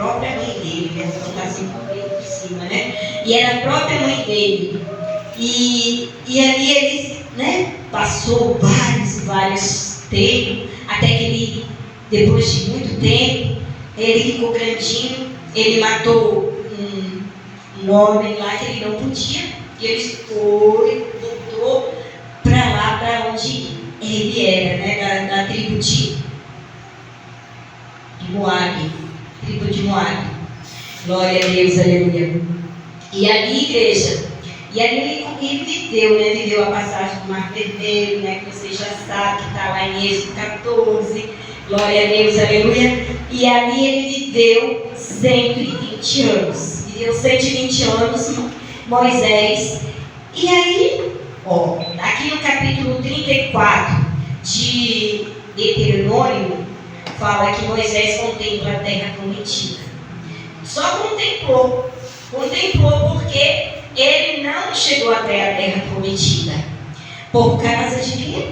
própria mãe dele, né? Vou botar assim por cima, né? E era a própria mãe dele. E ali ele, né, passou vários tempos, até que ele, depois de muito tempo, ele ficou grandinho, ele matou um homem lá que ele não podia, e ele voltou para lá, para onde ele era, né, da tribo de Moabe, tribo de Moabe. Glória a Deus, aleluia. E ali, igreja, e ali ele viveu a passagem do Mar Vermelho, né, que você já sabe, que está lá em Êxodo 14, glória a Deus, aleluia. E ali ele viveu 120 anos, viveu 120 anos, Moisés. E aí, aqui no capítulo 34 de Deuteronômio, fala que Moisés contempla a terra prometida. Só contemplou porque ele não chegou até a terra prometida. Por causa de quê?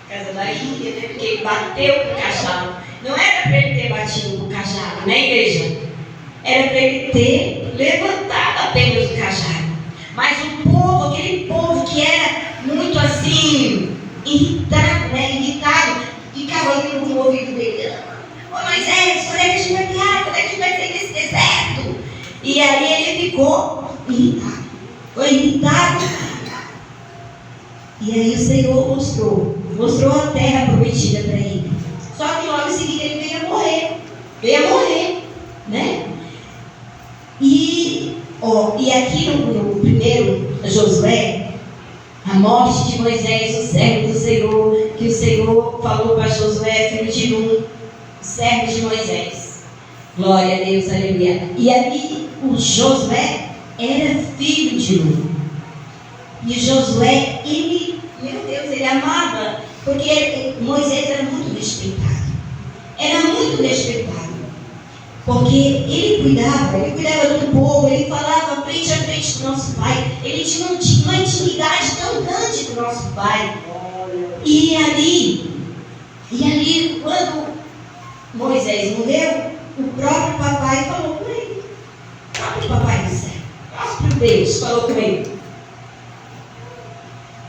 Por causa da ilha, né? Porque ele bateu com o cajado. Não era para ele ter batido com o cajado, né, igreja? Era para ele ter levantado apenas o cajado. Mas o povo, aquele povo que era muito assim, irritado, né? Ficava indo no ouvido dele. Ô Moisés, quando é que a gente vai criar? Quando é que a gente vai sair desse deserto? E aí ele ficou irritado. Foi irritado. E aí o Senhor mostrou a terra prometida para ele. Só que logo em seguida ele veio a morrer, né? E aqui no primeiro Josué, a morte de Moisés, o servo do Senhor, que o Senhor falou para Josué, filho de Nun, o servo de Moisés. Glória a Deus, aleluia. E ali o Josué era filho de Nun. E Josué, ele amava, porque Moisés era muito respeitado. Porque ele cuidava do povo, ele falava frente a frente do nosso pai. Ele tinha uma intimidade tão grande com o nosso pai. E ali, quando Moisés morreu, o próprio papai falou com ele. O próprio papai do céu, o próprio Deus falou com ele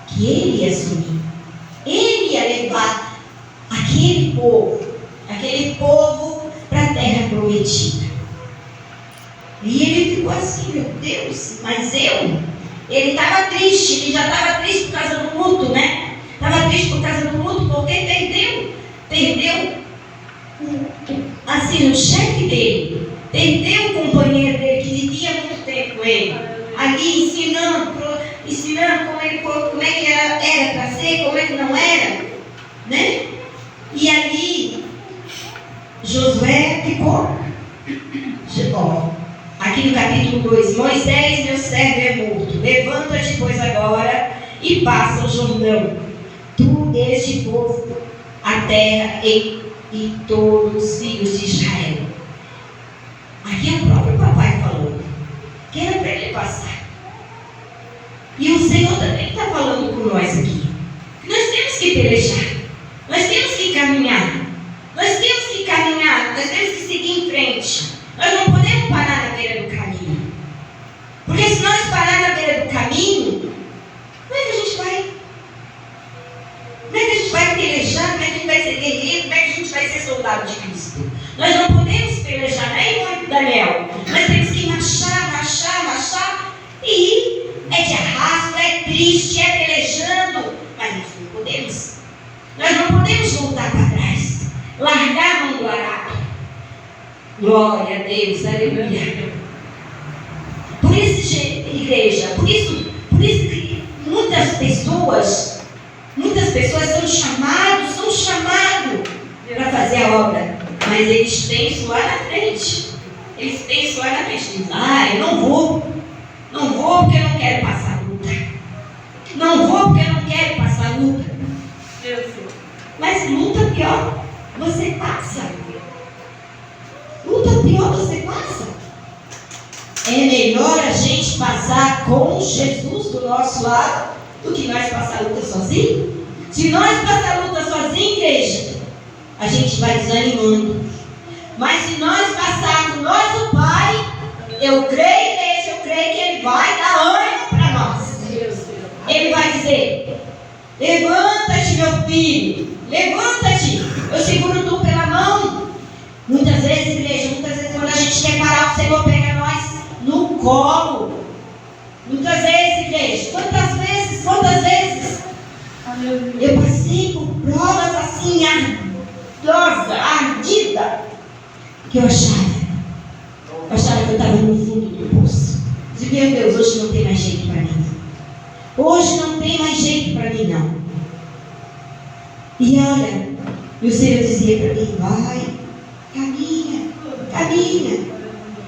que ele ia assumir. Ele ia levar aquele povo para a terra prometida. E ele ficou assim, meu Deus, mas ele estava triste, ele já estava triste por causa do luto, né? Estava triste por causa do luto porque perdeu assim, o chefe dele, perdeu o companheiro dele que vivia muito tempo com ele, ali ensinando como é que era para ser, como é que não era, né? E ali Josué ficou. Aqui no capítulo 2, Moisés, meu servo, é morto. Levanta-te, pois, agora e passa o Jordão, tu, este povo, a terra e todos os filhos de Israel. Aqui o próprio papai falou que era para ele passar. E o Senhor também está falando com nós aqui. Nós temos que pelejar, nós temos que caminhar, nós temos que seguir em frente. Nós não podemos parar na beira do caminho. Porque se nós parar na beira do caminho, como é que a gente vai? Como é que a gente vai pelejar? Como é que a gente vai ser guerreiro? Como é que a gente vai ser soldado de Cristo? Nós não podemos pelejar, né, irmão Daniel? Nós temos que marchar. E é de arrasto, é triste, é pelejando. Mas nós não podemos. Nós não podemos voltar para trás. Largar a mão do arado. Glória a Deus, aleluia. Por isso, igreja, por isso que muitas pessoas são chamados para fazer a obra, mas eles pensam lá na frente. Dizem, eu não vou porque eu não quero passar luta. Não vou porque eu não quero passar luta. Mas luta pior, você passa. É melhor a gente passar com Jesus do nosso lado do que nós passar a luta sozinho. Se nós passar a luta sozinho, igreja, a gente vai desanimando. Mas se nós passarmos nós Eu creio, igreja, eu creio que Ele vai dar ânimo para nós. Ele vai dizer: levanta-te, meu filho, levanta-te. Eu seguro tu pela mão. Muitas vezes, igreja, quando a gente quer parar, o Senhor pega nós no colo. Muitas vezes, igreja, quantas vezes eu passei por provas assim, ardida, que eu achava que eu estava no fundo do poço. Eu disse: meu Deus, hoje não tem mais jeito para mim. Hoje não tem mais jeito para mim, não. E olha, e o Senhor dizia para mim: vai, caminha.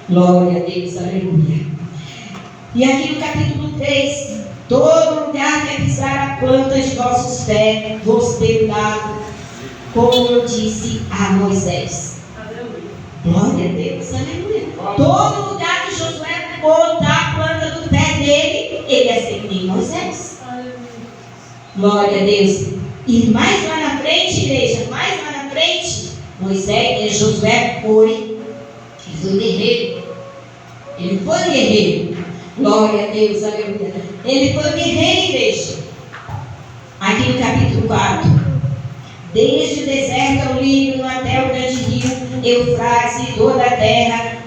Glória a Deus, aleluia. E aqui no capítulo 3, todo lugar que pisar a planta de vossos pés, vos tenho dado, como eu disse a Moisés. Aleluia. Glória a Deus, aleluia. Todo lugar que Josué botar a planta do pé dele, ele ia ser que nem Moisés. Aleluia. Glória a Deus. E mais lá na frente, igreja, Moisés e Josué foi um guerreiro. Ele foi um guerreiro. Glória a Deus, aleluia. Ele foi um guerreiro, igreja. Aqui no capítulo 4. Desde o deserto ao Líbano até o grande rio Eufrates e toda a terra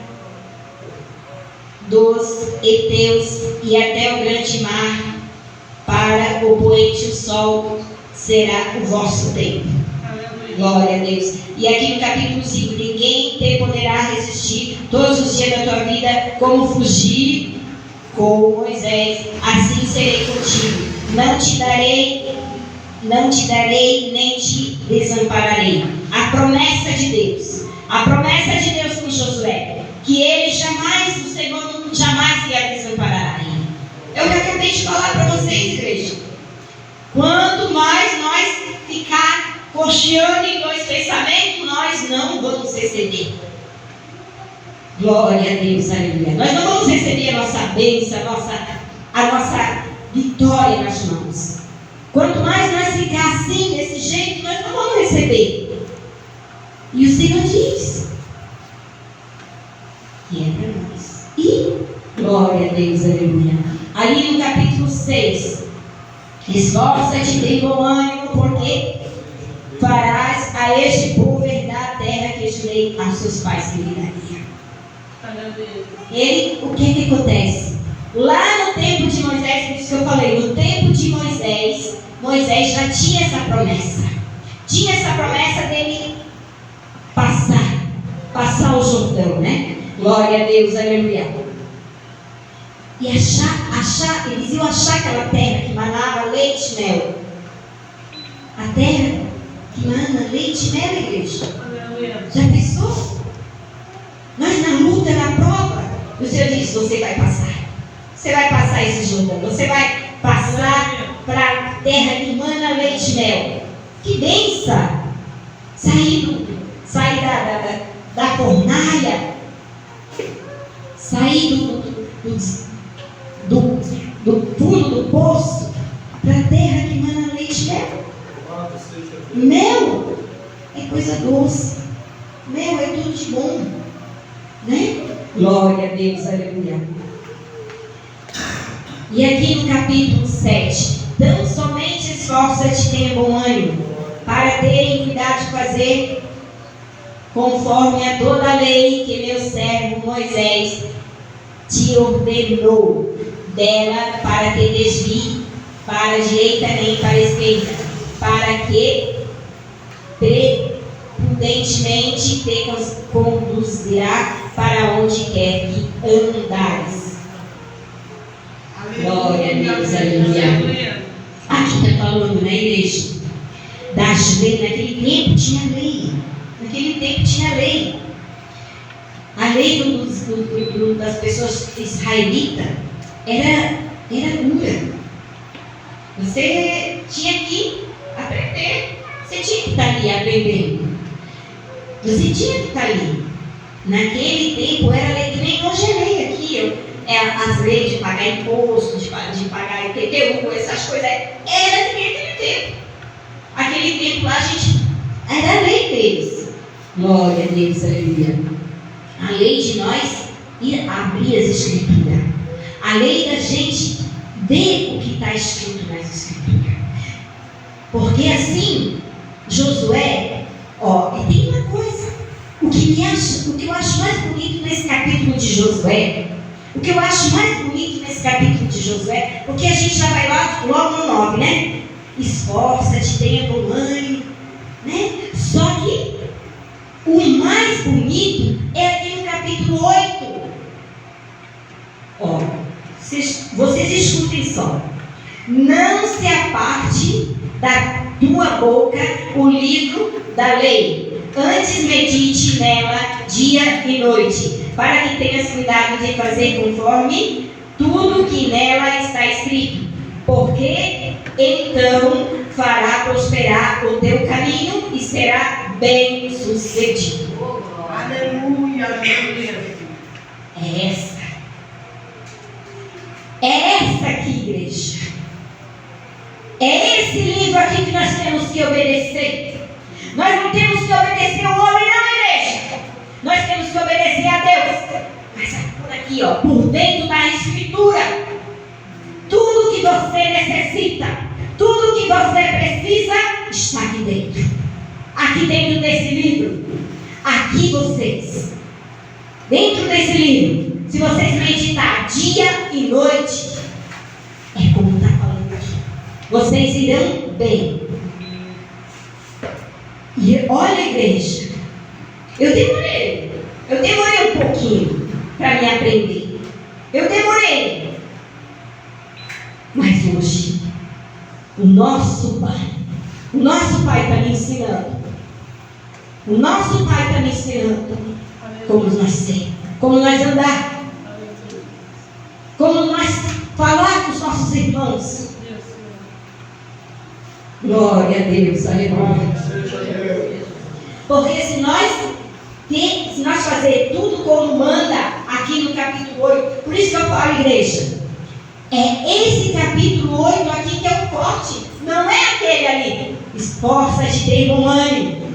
dos heteus e até o grande mar, para o poente o sol será o vosso tempo. Glória a Deus. E aqui no capítulo 5: ninguém te poderá resistir todos os dias da tua vida, como fugir com Moisés, assim serei contigo. Não te darei, nem te desampararei. A promessa de Deus com Josué, que ele jamais, o Senhor jamais ia desamparar ele. Eu já acabei de falar para vocês, igreja. Quanto mais nós ficar cocheando em dois pensamentos, nós não vamos receber. Glória a Deus, aleluia. Nós não vamos receber a nossa bênção, a nossa vitória nas mãos. Quanto mais nós ficar assim, desse jeito, nós não vamos receber. E o Senhor diz que é para nós. E glória a Deus, aleluia. Ali no capítulo 6: esforça-te, tem bom ânimo, porque farás a este povo herdar a terra que jurei aos seus pais que lhe daria. O que acontece? Lá no tempo de Moisés, por isso que eu falei, no tempo de Moisés já tinha essa promessa. Tinha essa promessa dele passar o Jordão, né? Glória a Deus, aleluia. E eles iam achar aquela terra que manava leite e mel. A terra que mana leite e mel, igreja. Já pensou? Mas na luta, na prova, o Senhor diz: você vai passar. Você vai passar esse Jordão. Você vai passar para a terra que mana leite e mel. Que benção! Sair da fornalha. Sair do fundo do poço para a terra que mana leite e mel. Mel é coisa doce. Mel é tudo de bom, né? Glória a Deus, aleluia. E aqui no capítulo 7: tão somente esforça-te, tenha bom ânimo, para terem cuidado de fazer conforme a toda a lei que meu servo Moisés te ordenou, dela para te desvie para a direita nem para a esquerda, para que prudentemente te conduzirá para onde quer que andares. Glória a Deus, aleluia. Aqui está falando, né, igreja? Das leis. Naquele tempo tinha lei. A lei das pessoas israelitas era dura. Você tinha que aprender. Você tinha que estar ali aprendendo. Você tinha que estar ali. Naquele tempo era lei, que nem hoje é lei aqui. As leis de pagar imposto, de pagar IPTU, essas coisas. Era naquele tempo. Aquele tempo lá, a gente era a lei deles. Glória a Deus, aleluia. A lei de nós ir abrir as Escrituras. Além da gente ver o que está escrito nas Escrituras. Porque assim, Josué, e tem uma coisa, o que eu acho mais bonito nesse capítulo de Josué, porque a gente já vai lá logo no 9, né? Esforça-te, tenha bom ânimo, né? Só que o mais bonito é aqui no capítulo 8. Vocês escutem só. Não se aparte da tua boca o livro da lei. Antes medite nela dia e noite, para que tenhas cuidado de fazer conforme tudo que nela está escrito. Porque então fará prosperar o teu caminho e será bem sucedido. Aleluia, aleluia. É essa aqui, igreja. É esse livro aqui que nós temos que obedecer. Nós não temos que obedecer ao homem, não, igreja. Nós temos que obedecer a Deus. Mas por aqui, por dentro da Escritura, tudo que você necessita, tudo que você precisa, está aqui dentro. Aqui dentro desse livro. Aqui vocês. Dentro desse livro. Se vocês meditar dia e noite, é como está falando aqui. Vocês irão bem. E olha, igreja, eu demorei um pouquinho para me aprender. Eu demorei. Mas hoje, o nosso Pai está me ensinando. O nosso Pai está me ensinando como nós ser, como nós andar, como nós falar com os nossos irmãos. Glória a Deus, aleluia. Porque se nós fazer tudo como manda aqui no capítulo 8, por isso que eu falo, igreja, é esse capítulo 8 aqui que é o forte, não é aquele ali. Esforça-te, ter bom ânimo.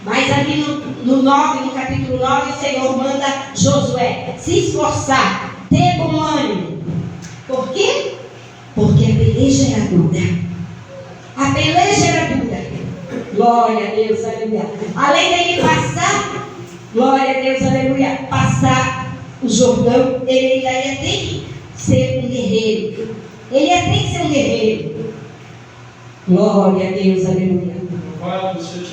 Mas ali no 9, no capítulo 9, o Senhor manda Josué se esforçar, ter bom ânimo. Por quê? Porque a peleja era dura. A peleja era dura. Glória a Deus, aleluia. Além dele passar, glória a Deus, aleluia, passar o Jordão, ele ainda ia ter que ser um guerreiro. Ele ia ter que ser um guerreiro. Glória a Deus, aleluia.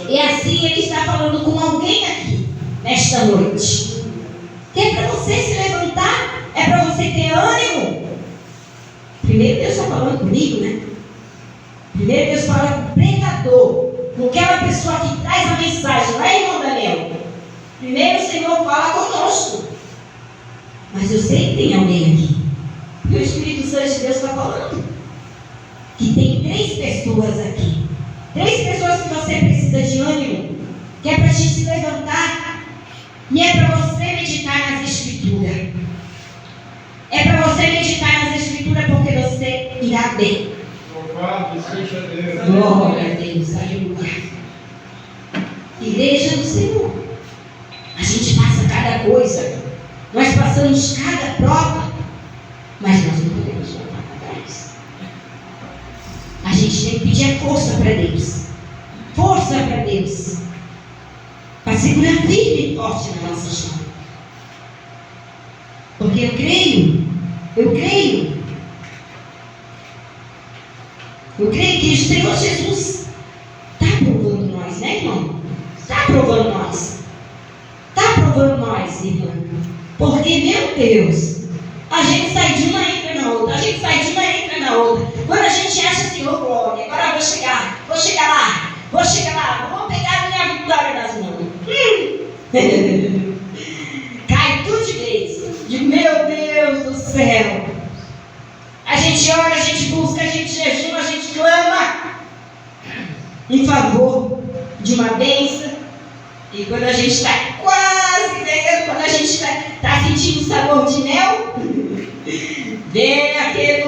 E assim ele está falando com alguém aqui, nesta noite. Que é para você se levantar, é para você ter ânimo. Primeiro Deus está falando comigo, né? Primeiro Deus fala com o pregador, com aquela pessoa que traz a mensagem, não é, irmão Daniel? Primeiro o Senhor fala conosco. Mas eu sei que tem alguém aqui. E o Espírito Santo de Deus está falando. Que tem 3 pessoas aqui. 3 pessoas que você precisa de ânimo. Que é para a gente se levantar. E é para você meditar nas Escrituras. É para você meditar nas Escrituras porque você irá bem. Louvado seja Deus. Glória a Deus, aleluia. Igreja do Senhor. A gente passa cada coisa. Nós passamos cada prova. Mas nós não podemos voltar para trás. A gente tem que pedir a força para Deus. Força para Deus. Para segurar firme e forte na nossa chão. Porque eu creio que o Senhor Jesus está aprovando nós, né, irmão? Está aprovando nós. Está aprovando nós, irmão. Porque, meu Deus, a gente sai de uma e entra na outra. A gente sai de uma e entra na outra. Quando a gente acha assim, ô glória, agora eu vou chegar lá, vou pegar a minha vitória nas mãos. Cai tudo de vez. Meu Deus do céu. A gente ora, a gente busca, a gente jejuma, a gente clama em favor de uma bênção. E quando a gente está quase pegando, quando a gente está sentindo o sabor de mel, vem aquele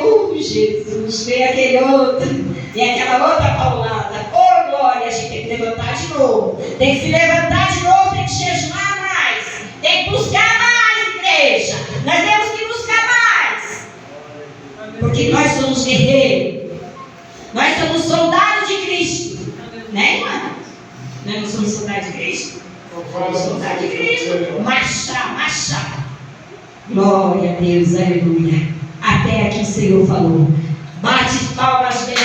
Jesus, vem aquele outro, vem aquela outra paulada. Oh glória, a gente tem que levantar de novo. Tem que se levantar de novo, tem que jejumar mais, tem que buscar mais, igreja. Soldado de Cristo. Marchar. Glória a Deus, aleluia. Até aqui o Senhor falou. Bate palmas bem